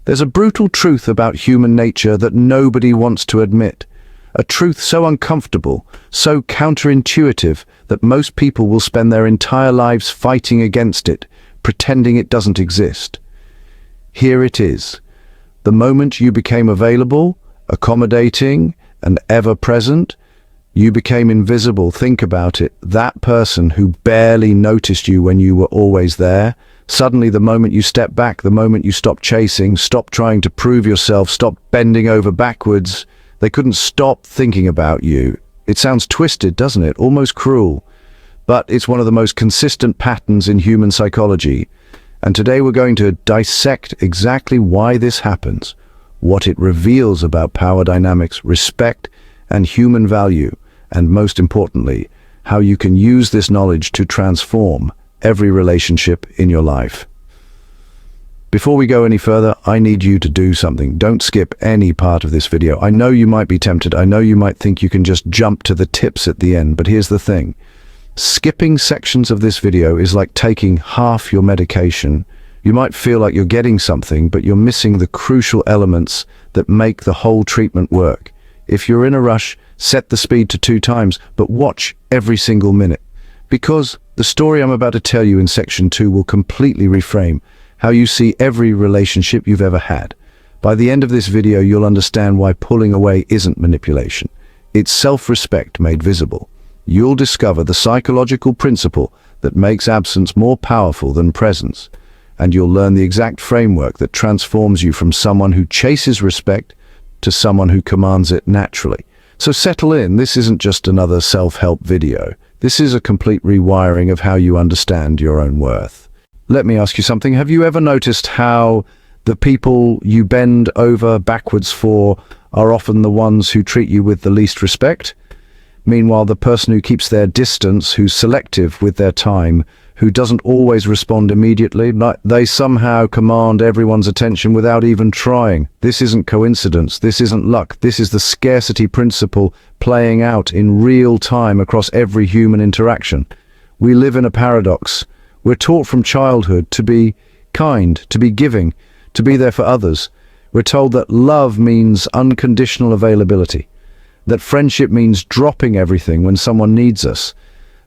There's a brutal truth about human nature that nobody wants to admit. A truth so uncomfortable, so counterintuitive, that most people will spend their entire lives fighting against it, pretending it doesn't exist. Here it is. The moment you became available, accommodating, and ever-present, you became invisible. Think about it. That person who barely noticed you when you were always there, suddenly the moment you step back, the moment you stop chasing, stop trying to prove yourself, stop bending over backwards, they couldn't stop thinking about you. It sounds twisted, doesn't it? Almost cruel. But it's one of the most consistent patterns in human psychology. And today we're going to dissect exactly why this happens, what it reveals about power dynamics, respect, and human value, and most importantly, how you can use this knowledge to transform every relationship in your life. Before we go any further, I need you to do something. Don't skip any part of this video. I know you might be tempted. I know you might think you can just jump to the tips at the end, but here's the thing. Skipping sections of this video is like taking half your medication. You might feel like you're getting something, but you're missing the crucial elements that make the whole treatment work. If you're in a rush, set the speed to 2 times, but watch every single minute. Because the story I'm about to tell you in section 2 will completely reframe how you see every relationship you've ever had. By the end of this video, you'll understand why pulling away isn't manipulation. It's self-respect made visible. You'll discover the psychological principle that makes absence more powerful than presence. And you'll learn the exact framework that transforms you from someone who chases respect to someone who commands it naturally. So settle in. This isn't just another self-help video. This is a complete rewiring of how you understand your own worth. Let me ask you something. Have you ever noticed how the people you bend over backwards for are often the ones who treat you with the least respect? Meanwhile, the person who keeps their distance, who's selective with their time, who doesn't always respond immediately, they somehow command everyone's attention without even trying. This isn't coincidence. This isn't luck. This is the scarcity principle playing out in real time across every human interaction. We live in a paradox. We're taught from childhood to be kind, to be giving, to be there for others. We're told that love means unconditional availability, that friendship means dropping everything when someone needs us,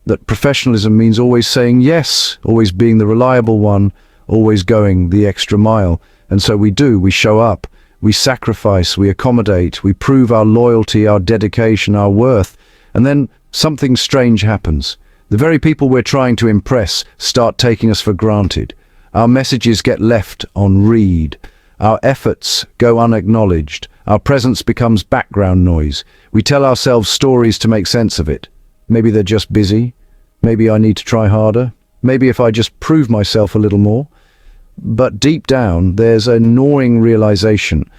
that professionalism means always saying yes, always being the reliable one, always going the extra mile. And so we do, we show up, we sacrifice, we accommodate, we prove our loyalty, our dedication, our worth. And then something strange happens. The very people we're trying to impress start taking us for granted. Our messages get left on read. Our efforts go unacknowledged. Our presence becomes background noise. We tell ourselves stories to make sense of it. Maybe they're just busy. Maybe I need to try harder. Maybe if I just prove myself a little more. But deep down, there's a gnawing realization.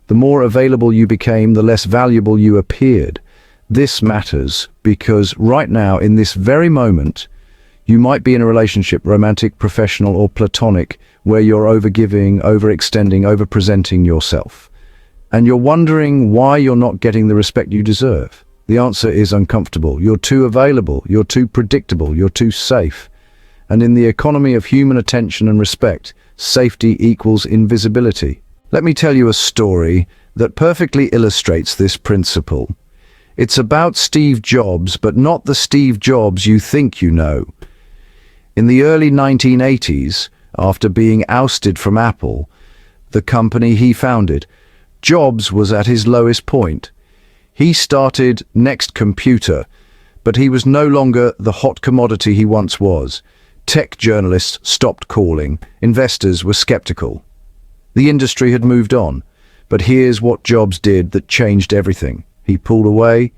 The more available you became, the less valuable you appeared. This matters because right now, in this very moment, you might be in a relationship, romantic, professional, or platonic, where you're overgiving, overextending, overpresenting yourself. And you're wondering why you're not getting the respect you deserve. The answer is uncomfortable. You're too available. You're too predictable. You're too safe. And in the economy of human attention and respect, safety equals invisibility. Let me tell you a story that perfectly illustrates this principle. It's about Steve Jobs, but not the Steve Jobs you think you know. In the early 1980s, after being ousted from Apple, the company he founded, Jobs was at his lowest point. He started Next Computer, but he was no longer the hot commodity he once was. Tech journalists stopped calling. Investors were skeptical. The industry had moved on, but here's what Jobs did that changed everything. He pulled away.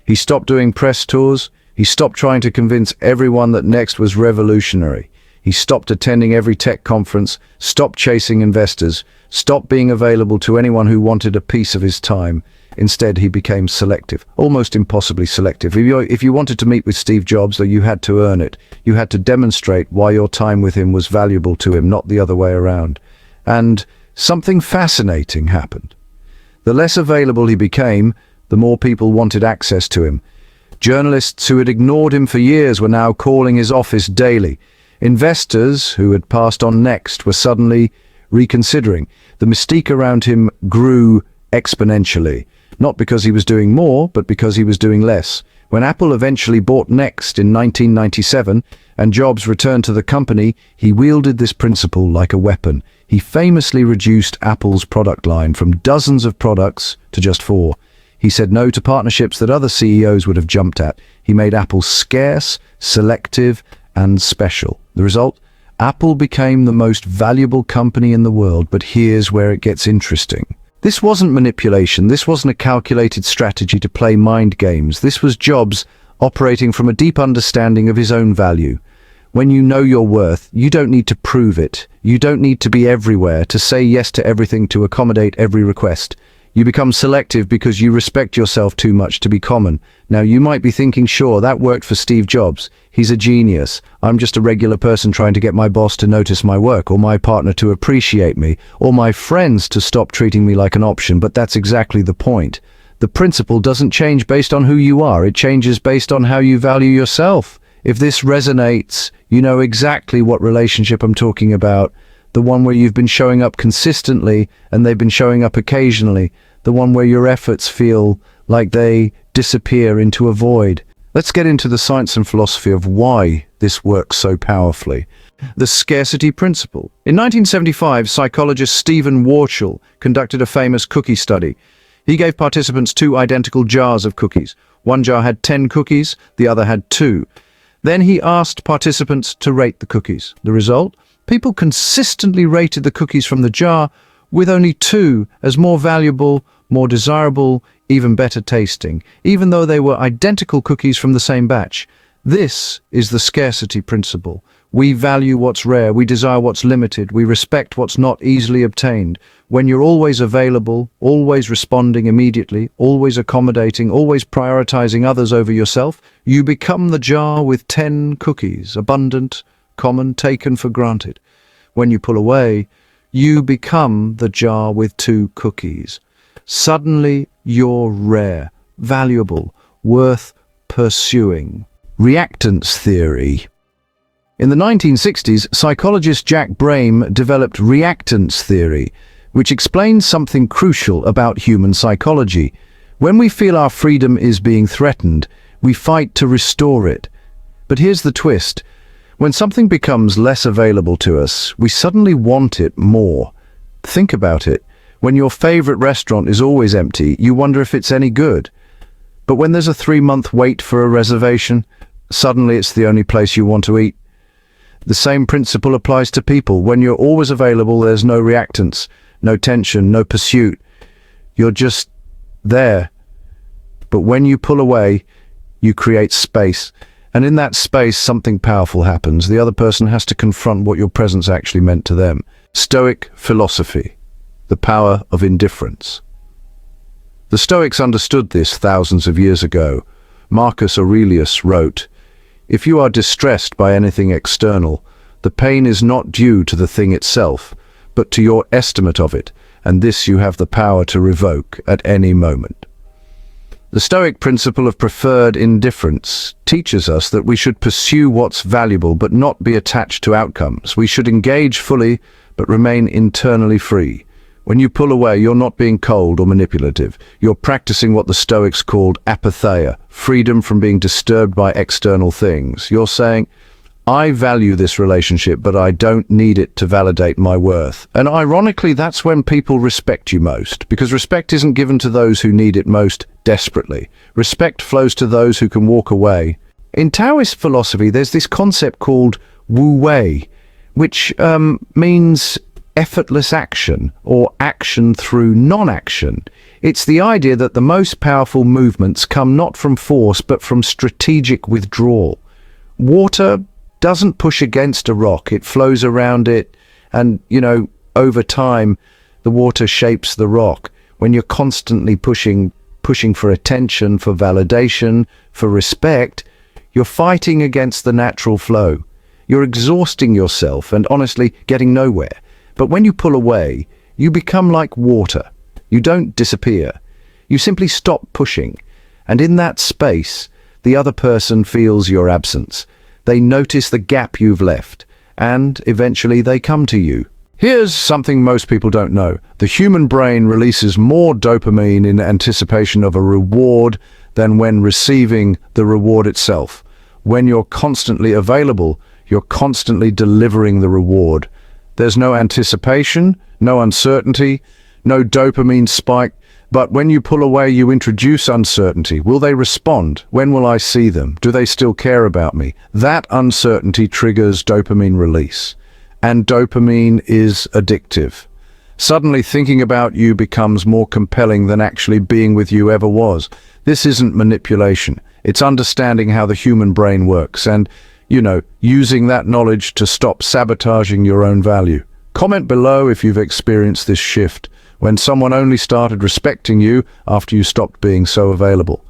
He stopped doing press tours. He stopped trying to convince everyone that Next was revolutionary. He stopped attending every tech conference, stopped chasing investors, stopped being available to anyone who wanted a piece of his time. Instead, he became selective, almost impossibly selective. If you wanted to meet with Steve Jobs, though, you had to earn it. You had to demonstrate why your time with him was valuable to him, not the other way around. And something fascinating happened. The less available he became, the more people wanted access to him. Journalists who had ignored him for years were now calling his office daily. Investors who had passed on Next were suddenly reconsidering. The mystique around him grew exponentially, not because he was doing more, but because he was doing less. When Apple eventually bought Next in 1997 and Jobs returned to the company, he wielded this principle like a weapon. He famously reduced Apple's product line from dozens of products to just 4. He said no to partnerships that other CEOs would have jumped at. He made Apple scarce, selective, and special. The result? Apple became the most valuable company in the world, but here's where it gets interesting. This wasn't manipulation, this wasn't a calculated strategy to play mind games. This was Jobs operating from a deep understanding of his own value. When you know your worth, you don't need to prove it. You don't need to be everywhere, to say yes to everything, to accommodate every request. You become selective because you respect yourself too much to be common. Now, you might be thinking, sure, that worked for Steve Jobs. He's a genius. I'm just a regular person trying to get my boss to notice my work, or my partner to appreciate me, or my friends to stop treating me like an option. But that's exactly the point. The principle doesn't change based on who you are. It changes based on how you value yourself. If this resonates, you know exactly what relationship I'm talking about. The one where you've been showing up consistently and they've been showing up occasionally. The one where your efforts feel like they disappear into a void. Let's get into the science and philosophy of why this works so powerfully. The scarcity principle. In 1975, psychologist Stephen Warchel conducted a famous cookie study. He gave participants 2 identical jars of cookies. One jar had 10 cookies, the other had 2. Then he asked participants to rate the cookies. The result? People consistently rated the cookies from the jar with only 2 as more valuable, more desirable, even better tasting, even though they were identical cookies from the same batch. This is the scarcity principle. We value what's rare, we desire what's limited, we respect what's not easily obtained. When you're always available, always responding immediately, always accommodating, always prioritizing others over yourself, you become the jar with 10 cookies, abundant, common, taken for granted. When you pull away, you become the jar with 2 cookies. Suddenly, you're rare, valuable, worth pursuing. Reactance theory. In the 1960s, psychologist Jack Brame developed reactance theory, which explains something crucial about human psychology. When we feel our freedom is being threatened, we fight to restore it. But here's the twist. When something becomes less available to us, we suddenly want it more. Think about it. When your favorite restaurant is always empty, you wonder if it's any good. But when there's a 3-month wait for a reservation, suddenly it's the only place you want to eat. The same principle applies to people. When you're always available, there's no reactance, no tension, no pursuit. You're just there. But when you pull away, you create space. And in that space, something powerful happens. The other person has to confront what your presence actually meant to them. Stoic philosophy. The power of indifference. The Stoics understood this thousands of years ago. Marcus Aurelius wrote, "If you are distressed by anything external, the pain is not due to the thing itself, but to your estimate of it, and this you have the power to revoke at any moment." The Stoic principle of preferred indifference teaches us that we should pursue what's valuable but not be attached to outcomes. We should engage fully but remain internally free. When you pull away, you're not being cold or manipulative. You're practicing what the Stoics called apatheia, freedom from being disturbed by external things. You're saying, I value this relationship, but I don't need it to validate my worth. And ironically, that's when people respect you most, because respect isn't given to those who need it most desperately. Respect flows to those who can walk away. In Taoist philosophy, there's this concept called wu wei, which means effortless action, or action through non-action. It's the idea that the most powerful movements come not from force, but from strategic withdrawal. Water doesn't push against a rock, it flows around it, and, over time, the water shapes the rock. When you're constantly pushing for attention, for validation, for respect, you're fighting against the natural flow. You're exhausting yourself and honestly getting nowhere. But when you pull away, you become like water. You don't disappear. You simply stop pushing. And in that space, the other person feels your absence. They notice the gap you've left, and eventually they come to you. Here's something most people don't know. The human brain releases more dopamine in anticipation of a reward than when receiving the reward itself. When you're constantly available, you're constantly delivering the reward. There's no anticipation, no uncertainty, no dopamine spike. But when you pull away, you introduce uncertainty. Will they respond? When will I see them? Do they still care about me? That uncertainty triggers dopamine release. And dopamine is addictive. Suddenly thinking about you becomes more compelling than actually being with you ever was. This isn't manipulation. It's understanding how the human brain works and, using that knowledge to stop sabotaging your own value. Comment below if you've experienced this shift, when someone only started respecting you after you stopped being so available.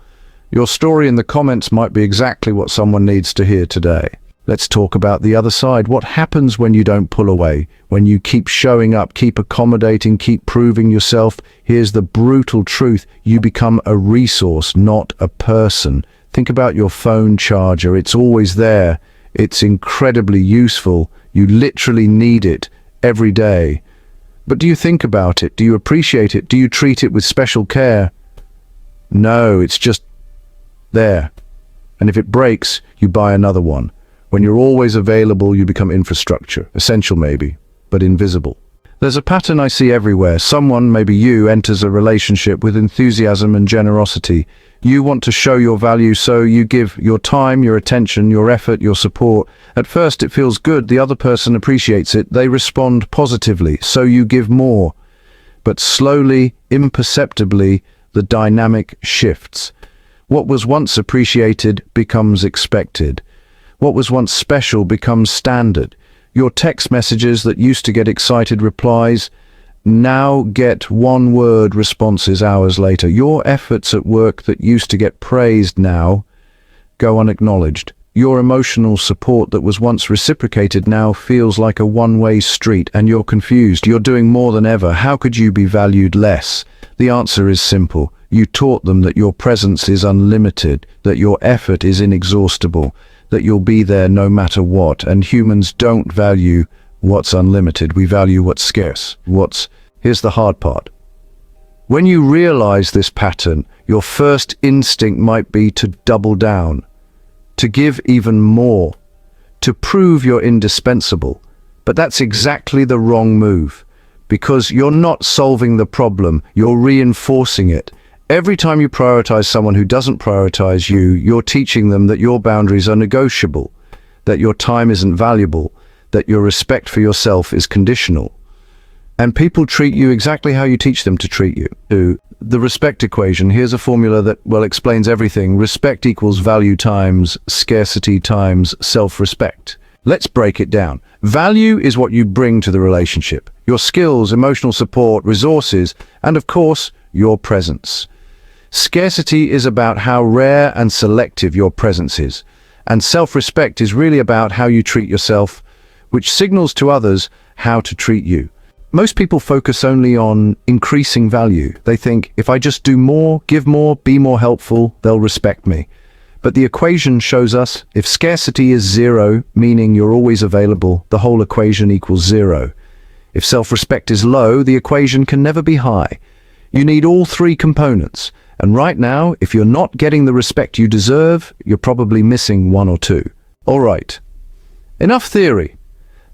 Your story in the comments might be exactly what someone needs to hear today. Let's talk about the other side. What happens when you don't pull away? When you keep showing up, keep accommodating, keep proving yourself? Here's the brutal truth. You become a resource, not a person. Think about your phone charger. It's always there. It's incredibly useful. You literally need it every day. But do you think about it? Do you appreciate it? Do you treat it with special care? No, it's just there. And if it breaks, you buy another one. When you're always available, you become infrastructure. Essential maybe, but invisible. There's a pattern I see everywhere. Someone, maybe you, enters a relationship with enthusiasm and generosity. You want to show your value, so you give your time, your attention, your effort, your support. At first it feels good, the other person appreciates it, they respond positively, so you give more. But slowly, imperceptibly, the dynamic shifts. What was once appreciated becomes expected. What was once special becomes standard. Your text messages that used to get excited replies now get one-word responses hours later. Your efforts at work that used to get praised now go unacknowledged. Your emotional support that was once reciprocated now feels like a one-way street, and you're confused. You're doing more than ever. How could you be valued less? The answer is simple. You taught them that your presence is unlimited, that your effort is inexhaustible, that you'll be there no matter what, and humans don't value what's unlimited. We value what's scarce. Here's the hard part. When you realize this pattern, your first instinct might be to double down, to give even more, to prove you're indispensable. But that's exactly the wrong move, because you're not solving the problem, you're reinforcing it. Every time you prioritize someone who doesn't prioritize you, you're teaching them that your boundaries are negotiable, that your time isn't valuable, that your respect for yourself is conditional. And people treat you exactly how you teach them to treat you. The respect equation, here's a formula that, explains everything. Respect equals value times scarcity times self-respect. Let's break it down. Value is what you bring to the relationship. Your skills, emotional support, resources, and of course, your presence. Scarcity is about how rare and selective your presence is. And self-respect is really about how you treat yourself, which signals to others how to treat you. Most people focus only on increasing value. They think, if I just do more, give more, be more helpful, they'll respect me. But the equation shows us, if scarcity is zero, meaning you're always available, the whole equation equals zero. If self-respect is low, the equation can never be high. You need all three components. And right now, if you're not getting the respect you deserve, you're probably missing one or two. All right, enough theory.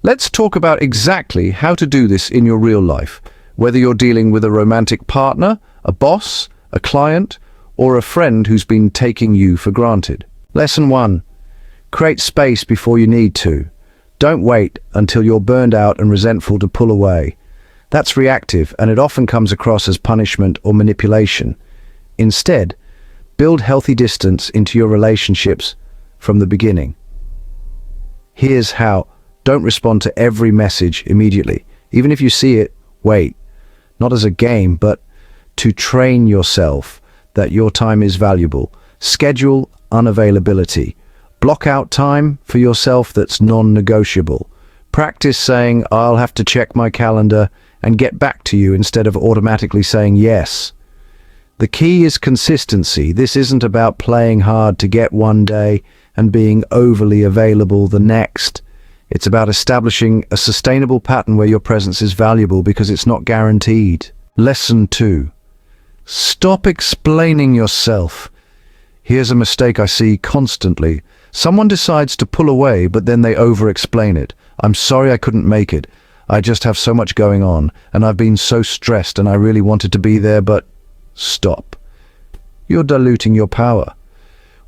Let's talk about exactly how to do this in your real life, whether you're dealing with a romantic partner, a boss, a client, or a friend who's been taking you for granted. Lesson 1. Create space before you need to. Don't wait until you're burned out and resentful to pull away. That's reactive, and it often comes across as punishment or manipulation. Instead, build healthy distance into your relationships from the beginning. Here's how. Don't respond to every message immediately. Even if you see it, wait. Not as a game, but to train yourself that your time is valuable. Schedule unavailability. Block out time for yourself that's non-negotiable. Practice saying, I'll have to check my calendar and get back to you instead of automatically saying yes. The key is consistency. This isn't about playing hard to get one day and being overly available the next. It's about establishing a sustainable pattern where your presence is valuable because it's not guaranteed. Lesson 2. Stop explaining yourself. Here's a mistake I see constantly. Someone decides to pull away, but then they over-explain it. I'm sorry I couldn't make it. I just have so much going on, and I've been so stressed, and I really wanted to be there, but... Stop. You're diluting your power.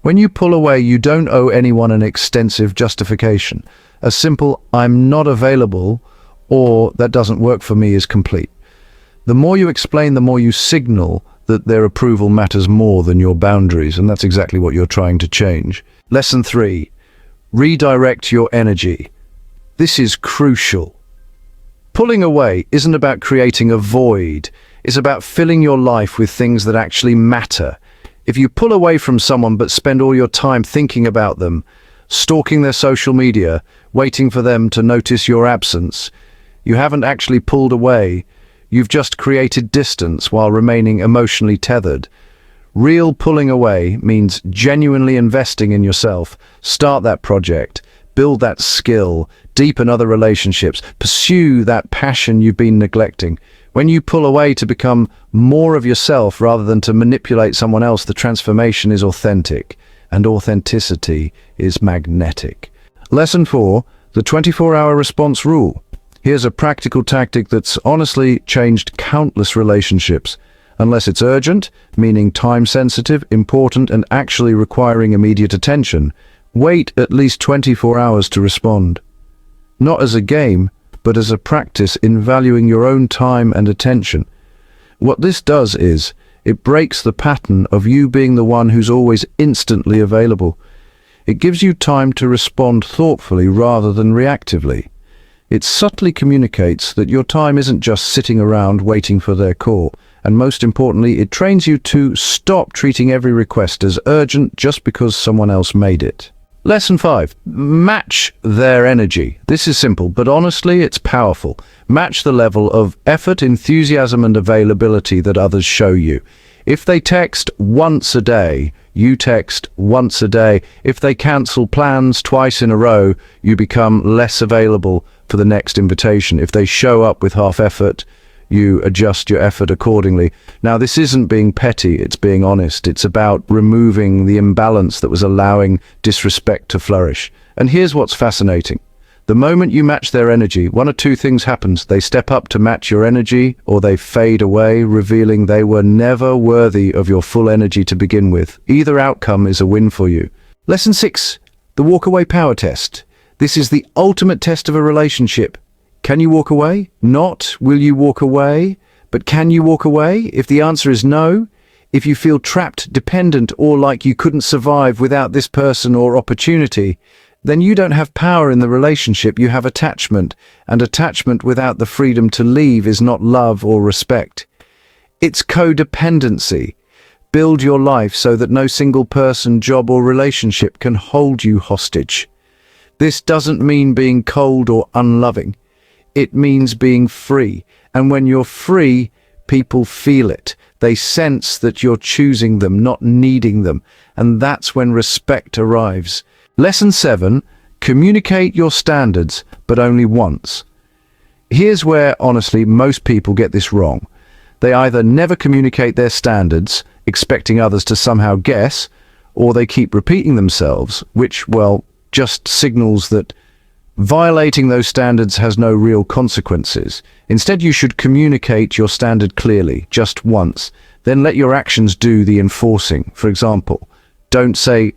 When you pull away, you don't owe anyone an extensive justification. A simple, I'm not available, or that doesn't work for me is complete. The more you explain, the more you signal that their approval matters more than your boundaries, and that's exactly what you're trying to change. Lesson 3. Redirect your energy. This is crucial. Pulling away isn't about creating a void. It's about filling your life with things that actually matter. If you pull away from someone but spend all your time thinking about them, stalking their social media, waiting for them to notice your absence, you haven't actually pulled away. You've just created distance while remaining emotionally tethered. Real pulling away means genuinely investing in yourself. Start that project, build that skill, deepen other relationships, pursue that passion you've been neglecting. When you pull away to become more of yourself rather than to manipulate someone else, the transformation is authentic, and authenticity is magnetic. Lesson 4, the 24-hour response rule. Here's a practical tactic that's honestly changed countless relationships. Unless it's urgent, meaning time-sensitive, important, and actually requiring immediate attention, wait at least 24 hours to respond. Not as a game, but as a practice in valuing your own time and attention. What this does is, it breaks the pattern of you being the one who's always instantly available. It gives you time to respond thoughtfully rather than reactively. It subtly communicates that your time isn't just sitting around waiting for their call, and most importantly, it trains you to stop treating every request as urgent just because someone else made it. Lesson 5. Match their energy. This is simple, but honestly, it's powerful. Match the level of effort, enthusiasm, and availability that others show you. If they text once a day, you text once a day. If they cancel plans twice in a row, you become less available for the next invitation. If they show up with half effort, you adjust your effort accordingly. Now, this isn't being petty, it's being honest. It's about removing the imbalance that was allowing disrespect to flourish. And here's what's fascinating. The moment you match their energy, one of two things happens. They step up to match your energy, or they fade away, revealing they were never worthy of your full energy to begin with. Either outcome is a win for you. Lesson 6. The walk-away power test. This is the ultimate test of a relationship. Can you walk away? Not, will you walk away? But can you walk away? If the answer is no, if you feel trapped, dependent, or like you couldn't survive without this person or opportunity, then you don't have power in the relationship, you have attachment, and attachment without the freedom to leave is not love or respect. It's codependency. Build your life so that no single person, job, or relationship can hold you hostage. This doesn't mean being cold or unloving. It means being free. And when you're free, people feel it. They sense that you're choosing them, not needing them. And that's when respect arrives. Lesson 7, communicate your standards, but only once. Here's where, honestly, most people get this wrong. They either never communicate their standards, expecting others to somehow guess, or they keep repeating themselves, which, well, just signals that violating those standards has no real consequences. Instead, you should communicate your standard clearly, just once, then let your actions do the enforcing. For example, don't say,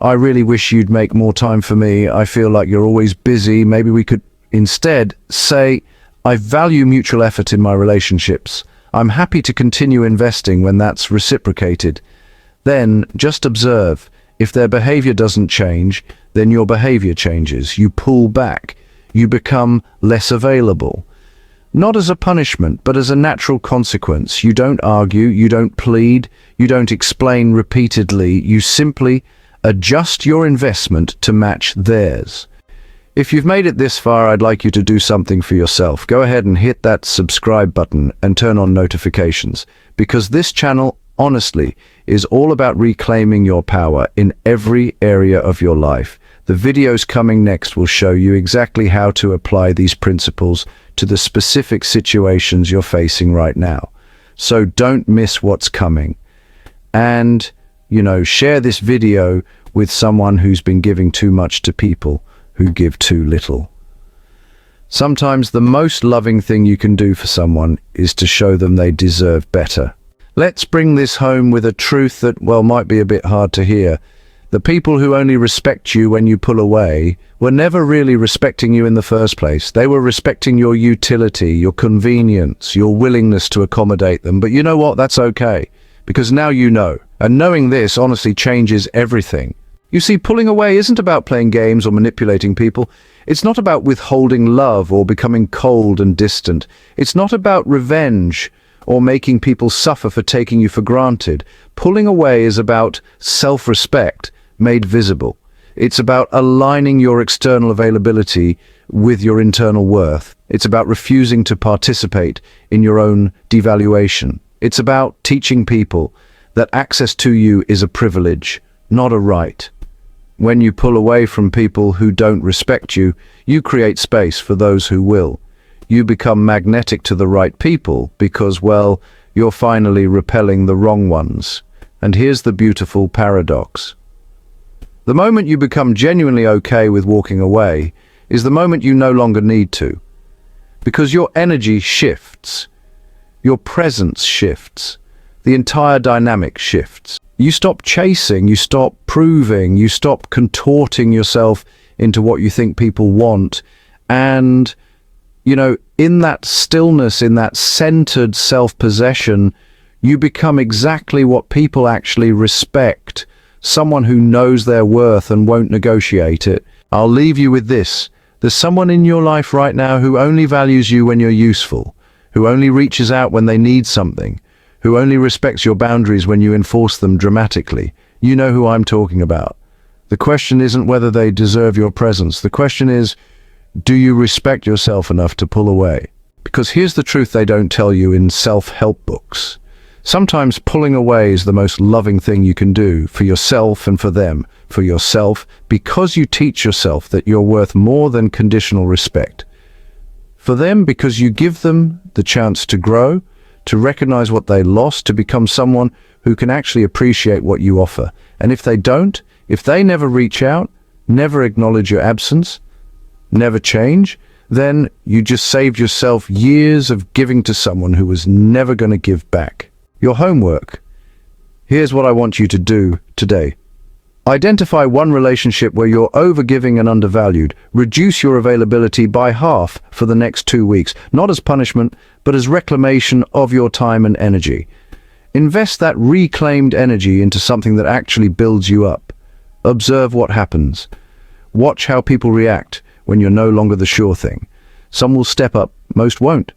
I really wish you'd make more time for me. I feel like you're always busy. Maybe we could instead say, I value mutual effort in my relationships. I'm happy to continue investing when that's reciprocated. Then just observe. If their behavior doesn't change, then your behavior changes. You pull back. You become less available. Not as a punishment, but as a natural consequence. You don't argue. You don't plead. You don't explain repeatedly. You simply adjust your investment to match theirs. If you've made it this far, I'd like you to do something for yourself. Go ahead and hit that subscribe button and turn on notifications, because this channel, honestly, is all about reclaiming your power in every area of your life. The videos coming next will show you exactly how to apply these principles to the specific situations you're facing right now. So don't miss what's coming. And, share this video with someone who's been giving too much to people who give too little. Sometimes the most loving thing you can do for someone is to show them they deserve better. Let's bring this home with a truth that, might be a bit hard to hear. The people who only respect you when you pull away were never really respecting you in the first place. They were respecting your utility, your convenience, your willingness to accommodate them. But you know what? That's okay, because now you know. And knowing this honestly changes everything. You see, pulling away isn't about playing games or manipulating people. It's not about withholding love or becoming cold and distant. It's not about revenge or making people suffer for taking you for granted. Pulling away is about self-respect made visible. It's about aligning your external availability with your internal worth. It's about refusing to participate in your own devaluation. It's about teaching people that access to you is a privilege, not a right. When you pull away from people who don't respect you, you create space for those who will. You become magnetic to the right people because, you're finally repelling the wrong ones. And here's the beautiful paradox. The moment you become genuinely okay with walking away is the moment you no longer need to. Because your energy shifts. Your presence shifts. The entire dynamic shifts. You stop chasing, you stop proving, you stop contorting yourself into what you think people want. And, in that stillness, in that centered self-possession, you become exactly what people actually respect. Someone who knows their worth and won't negotiate it. I'll leave you with this. There's someone in your life right now who only values you when you're useful, who only reaches out when they need something, who only respects your boundaries when you enforce them dramatically. You know who I'm talking about. The question isn't whether they deserve your presence. The question is, do you respect yourself enough to pull away? Because here's the truth they don't tell you in self-help books. Sometimes pulling away is the most loving thing you can do for yourself and for them. For yourself, because you teach yourself that you're worth more than conditional respect. For them, because you give them the chance to grow, to recognize what they lost, to become someone who can actually appreciate what you offer. And if they don't, if they never reach out, never acknowledge your absence, never change, then you just saved yourself years of giving to someone who was never going to give back. Your homework. Here's what I want you to do today. Identify one relationship where you're overgiving and undervalued. Reduce your availability by half for the next 2 weeks, not as punishment, but as reclamation of your time and energy. Invest that reclaimed energy into something that actually builds you up. Observe what happens. Watch how people react when you're no longer the sure thing. Some will step up, most won't.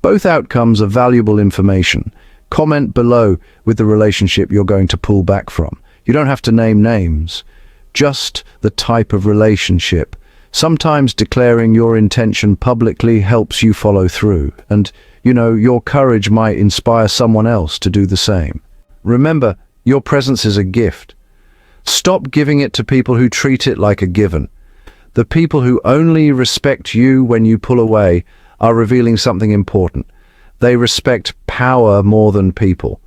Both outcomes are valuable information. Comment below with the relationship you're going to pull back from. You don't have to name names, just the type of relationship. Sometimes declaring your intention publicly helps you follow through, and, your courage might inspire someone else to do the same. Remember, your presence is a gift. Stop giving it to people who treat it like a given. The people who only respect you when you pull away are revealing something important. They respect power more than people.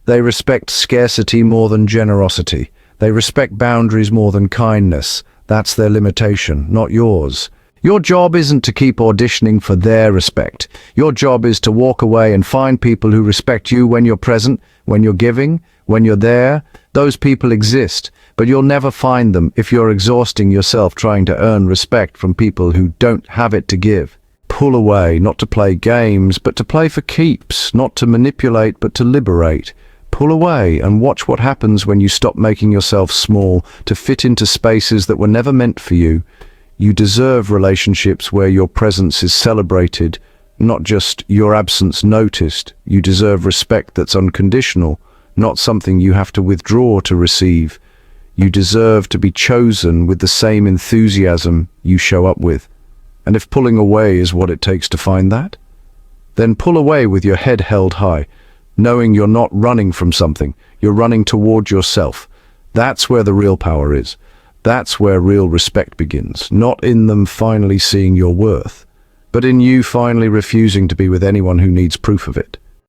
They respect scarcity more than generosity. They respect boundaries more than kindness. That's their limitation, not yours. Your job isn't to keep auditioning for their respect. Your job is to walk away and find people who respect you when you're present, when you're giving, when you're there. Those people exist, but you'll never find them if you're exhausting yourself trying to earn respect from people who don't have it to give. Pull away, not to play games, but to play for keeps, not to manipulate, but to liberate. Pull away and watch what happens when you stop making yourself small to fit into spaces that were never meant for you. You deserve relationships where your presence is celebrated, not just your absence noticed. You deserve respect that's unconditional, not something you have to withdraw to receive. You deserve to be chosen with the same enthusiasm you show up with. And if pulling away is what it takes to find that, then pull away with your head held high, knowing you're not running from something, you're running toward yourself. That's where the real power is. That's where real respect begins, not in them finally seeing your worth, but in you finally refusing to be with anyone who needs proof of it.